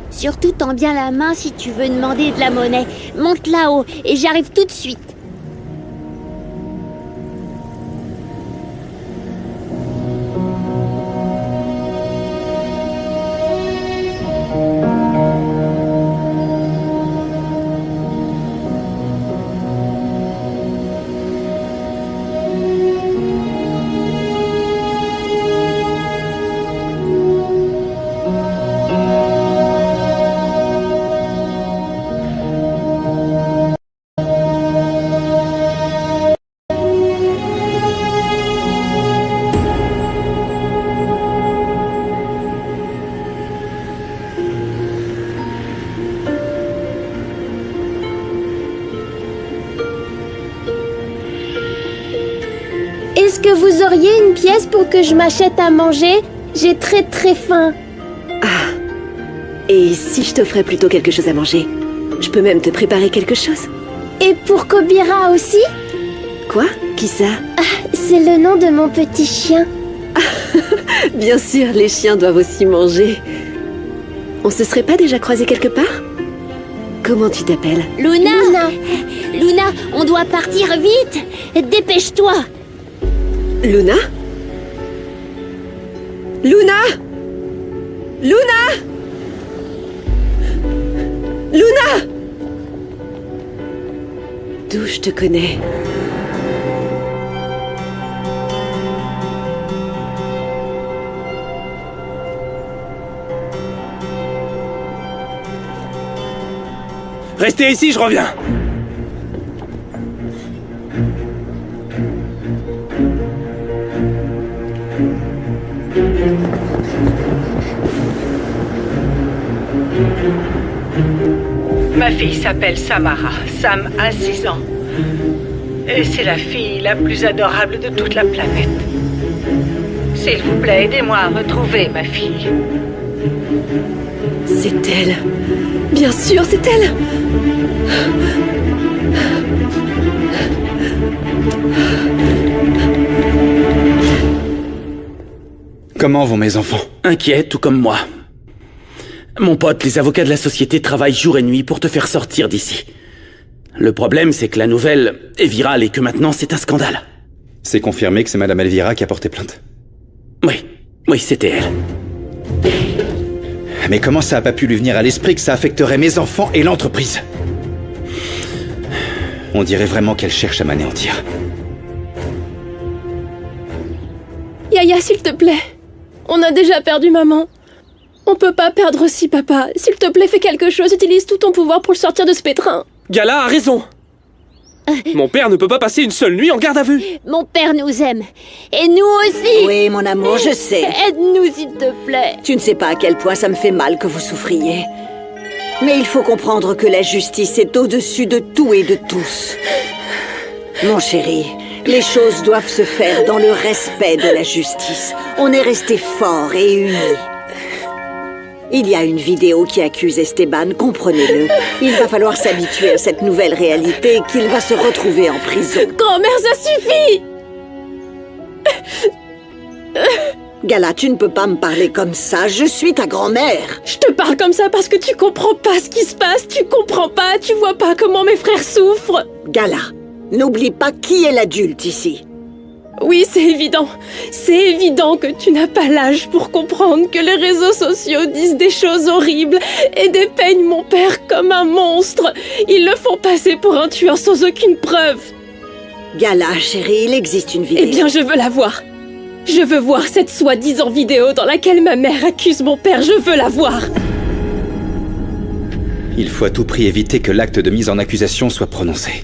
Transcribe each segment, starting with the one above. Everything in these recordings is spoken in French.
Surtout tends bien la main si tu veux demander de la monnaie. Monte là-haut et j'arrive tout de suite. Est-ce que vous auriez une pièce pour que je m'achète à manger? J'ai très faim. Ah. Et si je t'offrais plutôt quelque chose à manger? Je peux même te préparer quelque chose. Et pour Kobira aussi? Quoi? Qui ça? Ah, c'est le nom de mon petit chien. Bien sûr, les chiens doivent aussi manger. On se serait pas déjà croisés quelque part? Comment tu t'appelles? Luna! Luna, on doit partir vite! Dépêche-toi! Luna? Luna? Luna? Luna? D'où je te connais? Restez ici, je reviens. Ma fille s'appelle Samara. Sam a 6 ans. Et c'est la fille la plus adorable de toute la planète. S'il vous plaît, aidez-moi à retrouver ma fille. C'est elle. Bien sûr, c'est elle. Comment vont mes enfants? Inquiets, tout comme moi. Mon pote, les avocats de la société travaillent jour et nuit pour te faire sortir d'ici. Le problème, c'est que la nouvelle est virale et que maintenant, c'est un scandale. C'est confirmé que c'est Madame Elvira qui a porté plainte. Oui, c'était elle. Mais comment ça a pas pu lui venir à l'esprit que ça affecterait mes enfants et l'entreprise? On dirait vraiment qu'elle cherche à m'anéantir. Yaya, s'il te plaît. On a déjà perdu maman. On peut pas perdre aussi papa. S'il te plaît, fais quelque chose. Utilise tout ton pouvoir pour le sortir de ce pétrin. Gala a raison. Mon père ne peut pas passer une seule nuit en garde à vue. Mon père nous aime. Et nous aussi. Oui, mon amour, je sais. Aide-nous, s'il te plaît. Tu ne sais pas à quel point ça me fait mal que vous souffriez. Mais il faut comprendre que la justice est au-dessus de tout et de tous. Mon chéri, les choses doivent se faire dans le respect de la justice. On est restés forts et unis. Il y a une vidéo qui accuse Esteban, comprenez-le. Il va falloir s'habituer à cette nouvelle réalité qu'il va se retrouver en prison. Grand-mère, ça suffit! Gala, tu ne peux pas me parler comme ça, je suis ta grand-mère. Je te parle comme ça parce que tu comprends pas ce qui se passe. Tu comprends pas, tu vois pas comment mes frères souffrent. Gala, n'oublie pas qui est l'adulte ici. Oui, c'est évident. C'est évident que tu n'as pas l'âge pour comprendre que les réseaux sociaux disent des choses horribles et dépeignent mon père comme un monstre. Ils le font passer pour un tueur sans aucune preuve. Gala, chérie, il existe une vidéo. Eh bien, je veux la voir. Je veux voir cette soi-disant vidéo dans laquelle ma mère accuse mon père. Je veux la voir. Il faut à tout prix éviter que l'acte de mise en accusation soit prononcé.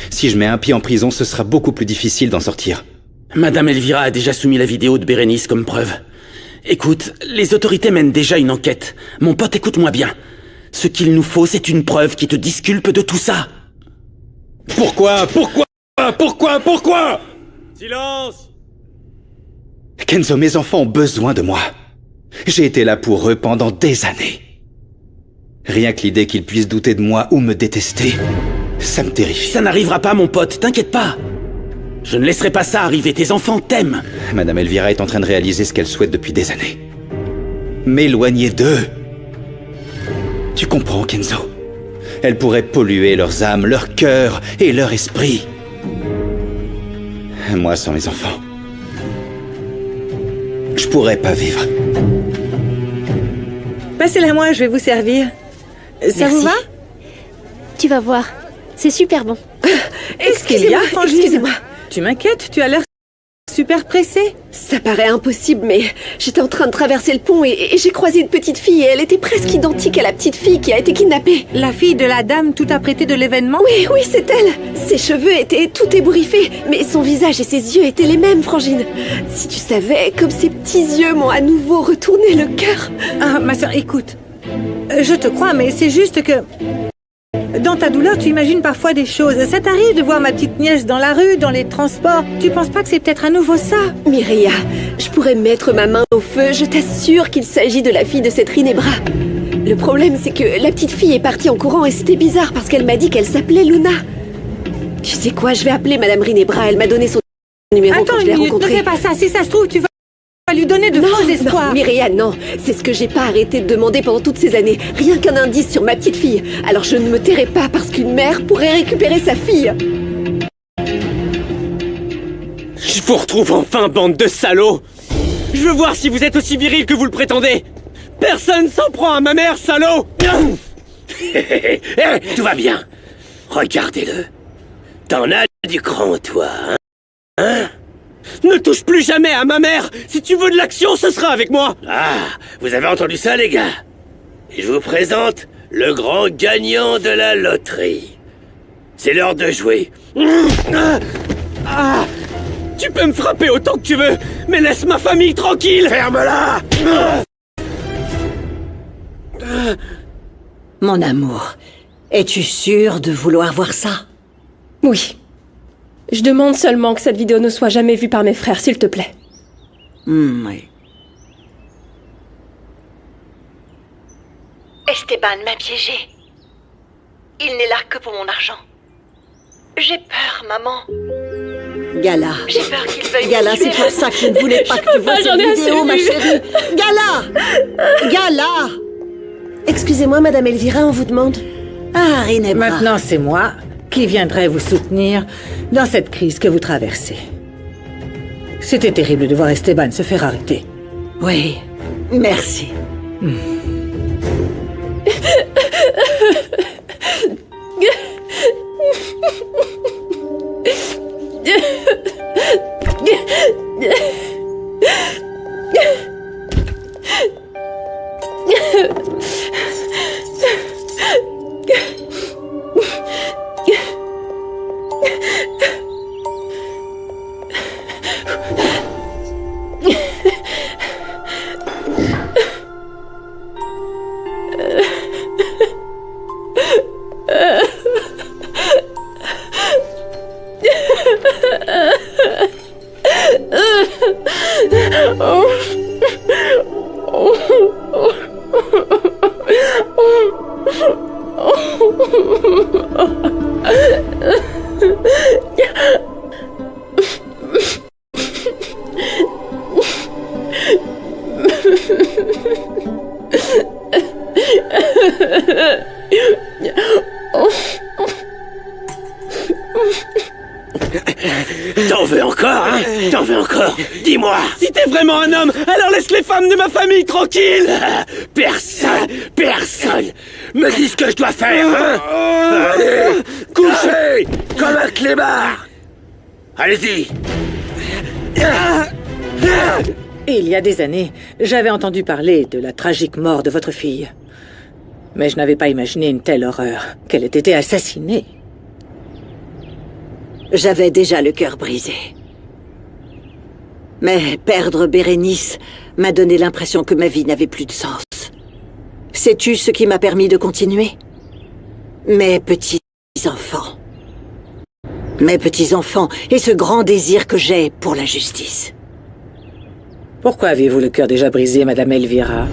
Si je mets un pied en prison, ce sera beaucoup plus difficile d'en sortir. Madame Elvira a déjà soumis la vidéo de Bérénice comme preuve. Écoute, les autorités mènent déjà une enquête. Mon pote, écoute-moi bien. Ce qu'il nous faut, c'est une preuve qui te disculpe de tout ça. Pourquoi? Silence! Kenzo, mes enfants ont besoin de moi. J'ai été là pour eux pendant des années. Rien que l'idée qu'ils puissent douter de moi ou me détester, ça me terrifie. Ça n'arrivera pas, mon pote, t'inquiète pas. Je ne laisserai pas ça arriver, tes enfants t'aiment. Madame Elvira est en train de réaliser ce qu'elle souhaite depuis des années. M'éloigner d'eux. Tu comprends, Kenzo? Elle pourrait polluer leurs âmes, leur cœur et leur esprit. Moi, sans mes enfants, je pourrais pas vivre. Passez-la moi, je vais vous servir. Ça vous va? Tu vas voir, c'est super bon. Excusez-moi, excusez-moi. Tu m'inquiètes, tu as l'air super pressée. Ça paraît impossible, mais j'étais en train de traverser le pont et j'ai croisé une petite fille et elle était presque identique à la petite fille qui a été kidnappée. La fille de la dame tout apprêtée de l'événement? Oui, oui, c'est elle. Ses cheveux étaient tout ébouriffés, mais son visage et ses yeux étaient les mêmes, Frangine. Si tu savais, comme ses petits yeux m'ont à nouveau retourné le cœur. Ah, ma sœur, écoute. Je te crois, mais c'est juste que... Dans ta douleur, tu imagines parfois des choses. Ça t'arrive de voir ma petite nièce dans la rue, dans les transports. Tu penses pas que c'est peut-être à nouveau ça? Mireia, je pourrais mettre ma main au feu, je t'assure qu'il s'agit de la fille de cette Rinebra. Le problème, c'est que la petite fille est partie en courant et c'était bizarre parce qu'elle m'a dit qu'elle s'appelait Luna. Tu sais quoi, je vais appeler Madame Rinebra, elle m'a donné son numéro quand je l'ai rencontrée. Ne fais pas ça, si ça se trouve, tu vas lui donner de faux espoirs. Non, Mireia, non, c'est ce que j'ai pas arrêté de demander pendant toutes ces années. Rien qu'un indice sur ma petite fille. Alors je ne me tairai pas parce qu'une mère pourrait récupérer sa fille. Je vous retrouve enfin, bande de salauds! Je veux voir si vous êtes aussi viril que vous le prétendez! Personne s'en prend à ma mère, salaud! Tout va bien. Regardez-le. T'en as du cran, toi, hein? Ne touche plus jamais à ma mère! Si tu veux de l'action, ce sera avec moi! Ah, vous avez entendu ça, les gars? Et je vous présente le grand gagnant de la loterie. C'est l'heure de jouer. Ah, tu peux me frapper autant que tu veux, mais laisse ma famille tranquille! Ferme-la! Mon amour, es-tu sûr de vouloir voir ça? Oui. Je demande seulement que cette vidéo ne soit jamais vue par mes frères, s'il te plaît. Oui. Esteban m'a piégé. Il n'est là que pour mon argent. J'ai peur, maman. Gala. J'ai peur qu'il veuille Gala, me tuer. c'est pour ça que je ne voulais pas que tu vois j'en ai cette assez vidéo, ma vu. chérie. Gala! Gala! Excusez-moi, Madame Elvira, on vous demande. Ah, Rinebra. Maintenant, c'est moi qui viendrai vous soutenir dans cette crise que vous traversez. C'était terrible de voir Esteban se faire arrêter. Oui, merci. T'en veux encore, hein? T'en veux encore? Dis-moi! Si t'es vraiment un homme, alors laisse les femmes de ma famille tranquilles! Personne me dit ce que je dois faire, hein? Allez, couchez comme un clébard! Allez-y! Il y a des années, j'avais entendu parler de la tragique mort de votre fille. Mais je n'avais pas imaginé une telle horreur, qu'elle ait été assassinée. J'avais déjà le cœur brisé. Mais perdre Bérénice m'a donné l'impression que ma vie n'avait plus de sens. Sais-tu ce qui m'a permis de continuer? Mes petits-enfants. Mes petits-enfants et ce grand désir que j'ai pour la justice. Pourquoi aviez-vous le cœur déjà brisé, Madame Elvira?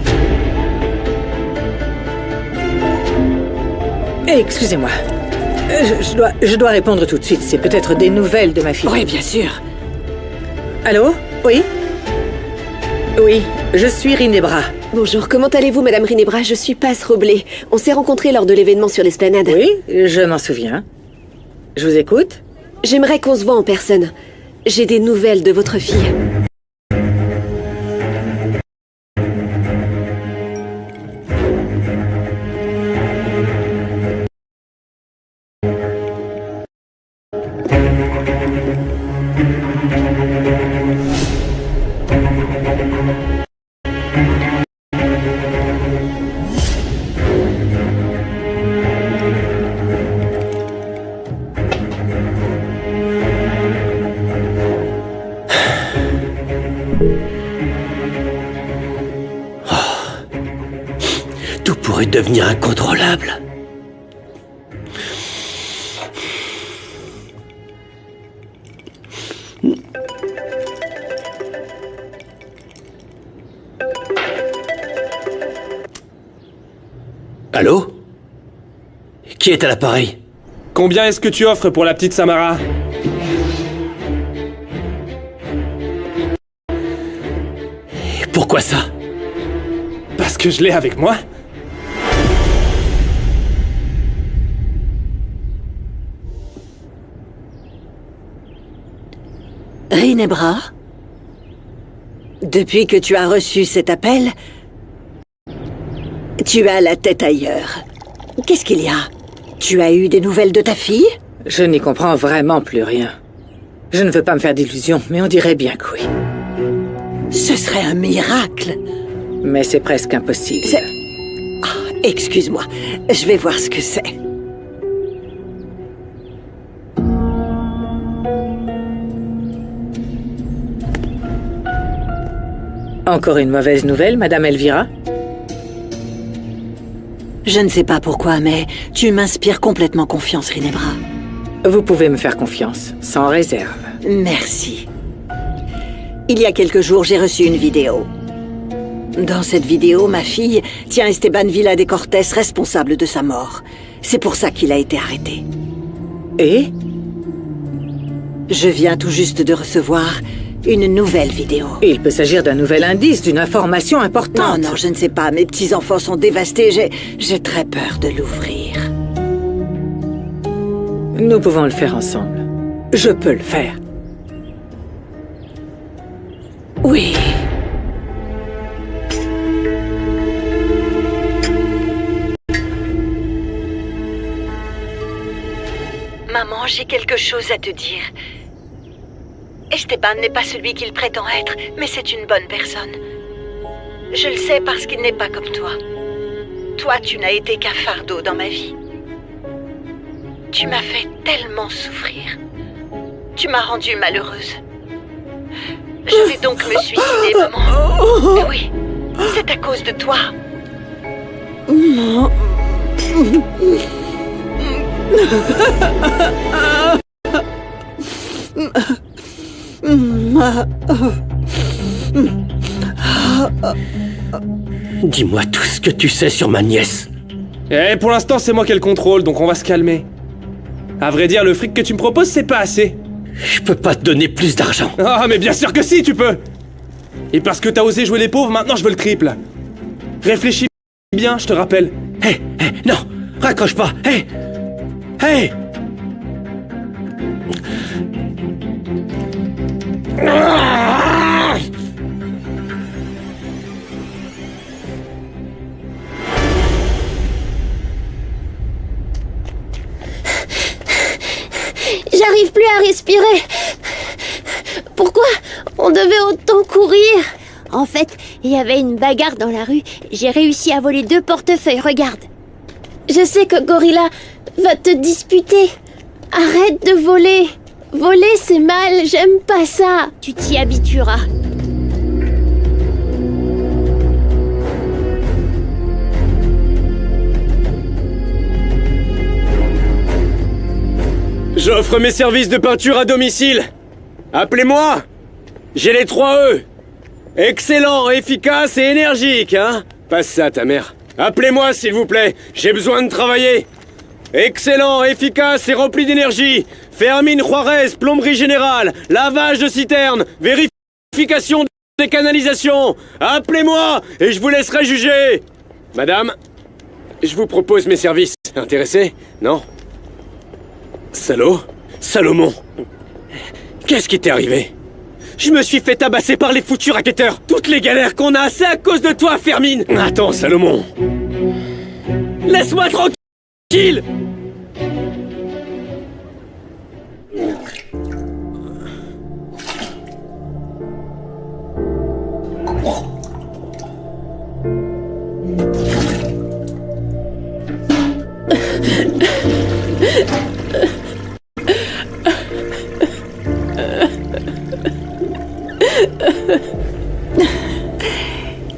Excusez-moi. Je dois répondre tout de suite. C'est peut-être des nouvelles de ma fille. Oui, bien sûr. Allô? Oui? Oui, je suis Rinebra. Bonjour, comment allez-vous, Madame Rinebra? Je suis Paz Roblé. On s'est rencontrés lors de l'événement sur l'esplanade. Oui, je m'en souviens. Je vous écoute. J'aimerais qu'on se voit en personne. J'ai des nouvelles de votre fille. Tout pourrait devenir incontrôlable. Allô? Qui est à l'appareil? Combien est-ce que tu offres pour la petite Samara? Pourquoi ça? Parce que je l'ai avec moi. Rinebra? Depuis que tu as reçu cet appel, tu as la tête ailleurs. Qu'est-ce qu'il y a? Tu as eu des nouvelles de ta fille? Je n'y comprends vraiment plus rien. Je ne veux pas me faire d'illusions, mais on dirait bien que oui. Ce serait un miracle. Mais c'est presque impossible. Excuse-moi, je vais voir ce que c'est. Encore une mauvaise nouvelle, Madame Elvira? Je ne sais pas pourquoi, mais tu m'inspires complètement confiance, Rinebra. Vous pouvez me faire confiance, sans réserve. Merci. Il y a quelques jours, j'ai reçu une vidéo. Dans cette vidéo, ma fille tient Esteban Villa de Cortés responsable de sa mort. C'est pour ça qu'il a été arrêté. Et? Je viens tout juste de recevoir une nouvelle vidéo. Il peut s'agir d'un nouvel indice, d'une information importante. Non, je ne sais pas. Mes petits-enfants sont dévastés. J'ai très peur de l'ouvrir. Nous pouvons le faire ensemble. Je peux le faire. Oui. Maman, j'ai quelque chose à te dire. Esteban n'est pas celui qu'il prétend être, mais c'est une bonne personne. Je le sais parce qu'il n'est pas comme toi. Toi, tu n'as été qu'un fardeau dans ma vie. Tu m'as fait tellement souffrir. Tu m'as rendue malheureuse. Je vais donc me suicider, maman. Mais oui, c'est à cause de toi. Dis-moi tout ce que tu sais sur ma nièce. Eh, pour l'instant, c'est moi qui ai le contrôle, donc on va se calmer. À vrai dire, le fric que tu me proposes, c'est pas assez. Je peux pas te donner plus d'argent. Ah, mais bien sûr que si, tu peux. Et parce que t'as osé jouer les pauvres, maintenant je veux le triple. Réfléchis bien, je te rappelle. Hé, non, raccroche pas. Hé, J'arrive plus à respirer. Pourquoi on devait autant courir? En fait, il y avait une bagarre dans la rue. J'ai réussi à voler 2 portefeuilles, regarde. Je sais que Gorilla va te disputer. Arrête de voler. Voler, c'est mal, j'aime pas ça. Tu t'y habitueras. J'offre mes services de peinture à domicile. Appelez-moi. J'ai les 3 E. Excellent, efficace et énergique, hein? Passe ça à ta mère. Appelez-moi, s'il vous plaît. J'ai besoin de travailler. Excellent, efficace et rempli d'énergie. Fermine Juarez, plomberie générale. Lavage de citerne. Vérification des canalisations. Appelez-moi et je vous laisserai juger. Madame, je vous propose mes services. Intéressé? Non? Salaud? Salomon? Qu'est-ce qui t'est arrivé? Je me suis fait tabasser par les foutus racketteurs. Toutes les galères qu'on a, c'est à cause de toi, Fermine. Attends, Salomon. Laisse-moi tranquille.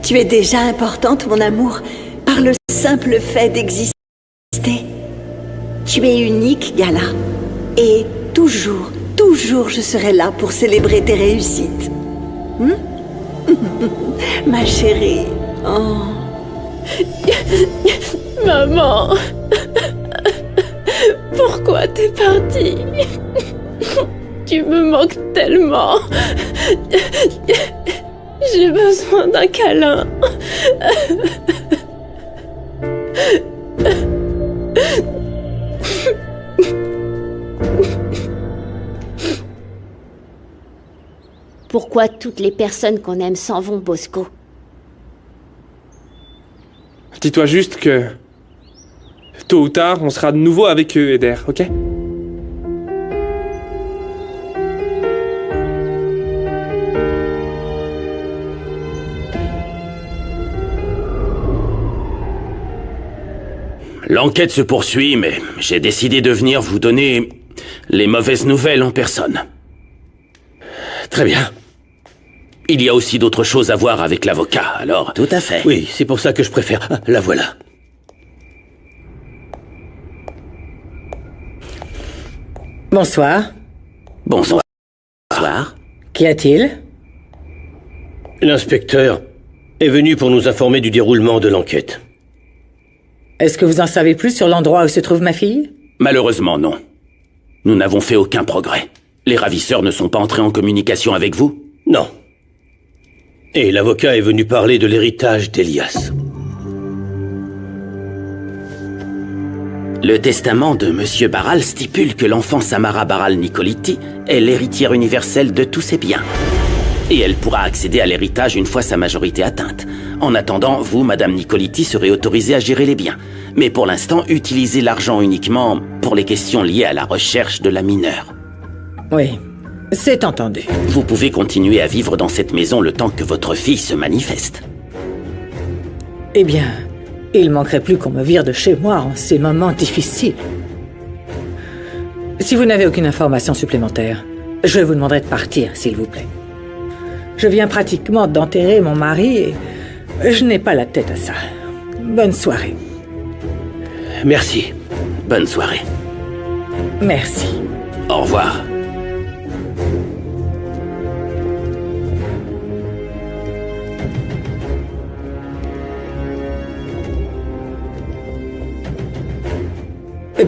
Tu es déjà importante, mon amour, par le simple fait d'exister. Tu es unique, Gala. Et toujours, toujours, je serai là pour célébrer tes réussites. Ma chérie. Oh. Maman, pourquoi t'es partie? Tu me manques tellement. J'ai besoin d'un câlin. Pourquoi toutes les personnes qu'on aime s'en vont, Bosco? Dis-toi juste que... tôt ou tard, on sera de nouveau avec eux, Eder, ok? L'enquête se poursuit, mais j'ai décidé de venir vous donner les mauvaises nouvelles en personne. Très bien. Il y a aussi d'autres choses à voir avec l'avocat, alors... Tout à fait. Oui, c'est pour ça que je préfère. Ah, la voilà. Bonsoir. Bonsoir. Bonsoir. Qu'y a-t-il? L'inspecteur est venu pour nous informer du déroulement de l'enquête. Est-ce que vous en savez plus sur l'endroit où se trouve ma fille? Malheureusement, non. Nous n'avons fait aucun progrès. Les ravisseurs ne sont pas entrés en communication avec vous? Non. Et l'avocat est venu parler de l'héritage d'Elias. Le testament de Monsieur Barral stipule que l'enfant Samara Barral-Nicoliti est l'héritière universelle de tous ses biens. Et elle pourra accéder à l'héritage une fois sa majorité atteinte. En attendant, vous, Madame Nicoliti, serez autorisée à gérer les biens. Mais pour l'instant, utilisez l'argent uniquement pour les questions liées à la recherche de la mineure. Oui, c'est entendu. Vous pouvez continuer à vivre dans cette maison le temps que votre fille se manifeste. Eh bien, il manquerait plus qu'on me vire de chez moi en ces moments difficiles. Si vous n'avez aucune information supplémentaire, je vous demanderai de partir, s'il vous plaît. Je viens pratiquement d'enterrer mon mari et je n'ai pas la tête à ça. Bonne soirée. Merci. Bonne soirée. Merci. Au revoir.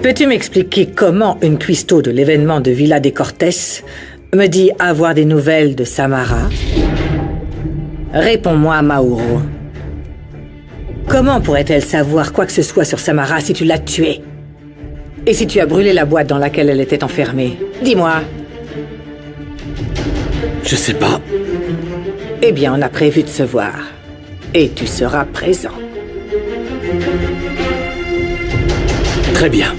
Peux-tu m'expliquer comment une cuistot de l'événement de Villa des Cortés me dit avoir des nouvelles de Samara? Réponds-moi, Mauro. Comment pourrait-elle savoir quoi que ce soit sur Samara si tu l'as tuée? Et si tu as brûlé la boîte dans laquelle elle était enfermée? Dis-moi. Je sais pas. Eh bien, on a prévu de se voir. Et tu seras présent. Très bien.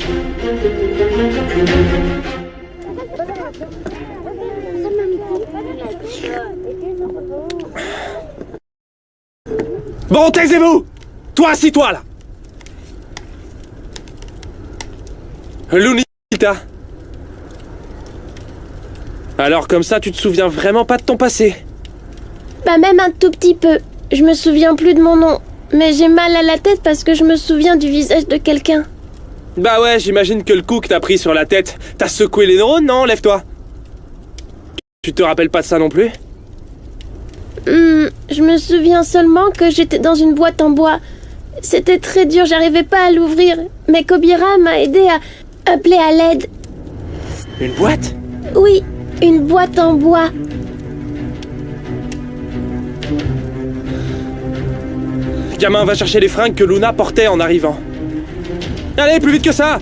Bon, taisez-vous! Toi, assis-toi, là! Lunita. Alors, comme ça, tu te souviens vraiment pas de ton passé? Bah même un tout petit peu. Je me souviens plus de mon nom. Mais j'ai mal à la tête parce que je me souviens du visage de quelqu'un. Bah ouais, j'imagine que le coup que t'as pris sur la tête, t'as secoué les neurones, non? Lève-toi. Tu te rappelles pas de ça non plus? Je me souviens seulement que j'étais dans une boîte en bois. C'était très dur, j'arrivais pas à l'ouvrir. Mais Kobira m'a aidé à appeler à l'aide. Une boîte? Oui, une boîte en bois. Gamin va chercher les fringues que Luna portait en arrivant. Allez, plus vite que ça!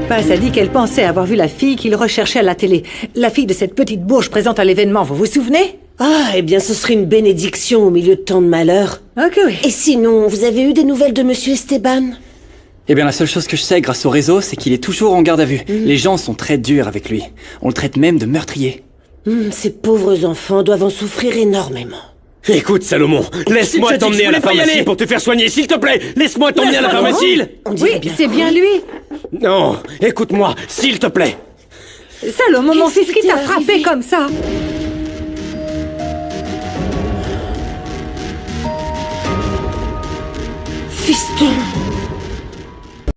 Paz a dit qu'elle pensait avoir vu la fille qu'il recherchait à la télé. La fille de cette petite bourge présente à l'événement, vous vous souvenez? Ah, eh bien, ce serait une bénédiction au milieu de tant de malheur. Ok, oui. Et sinon, vous avez eu des nouvelles de Monsieur Esteban? Eh bien, la seule chose que je sais grâce au réseau, c'est qu'il est toujours en garde à vue. Les gens sont très durs avec lui. On le traite même de meurtrier. Ces pauvres enfants doivent en souffrir énormément. Écoute, Salomon, laisse-moi t'emmener à la pharmacie pour te faire soigner, s'il te plaît. Laisse-moi t'emmener à la pharmacie. Oui, c'est bien lui. Non, écoute-moi, s'il te plaît. Salomon, mon fils, qui t'a frappé comme ça? Fiston!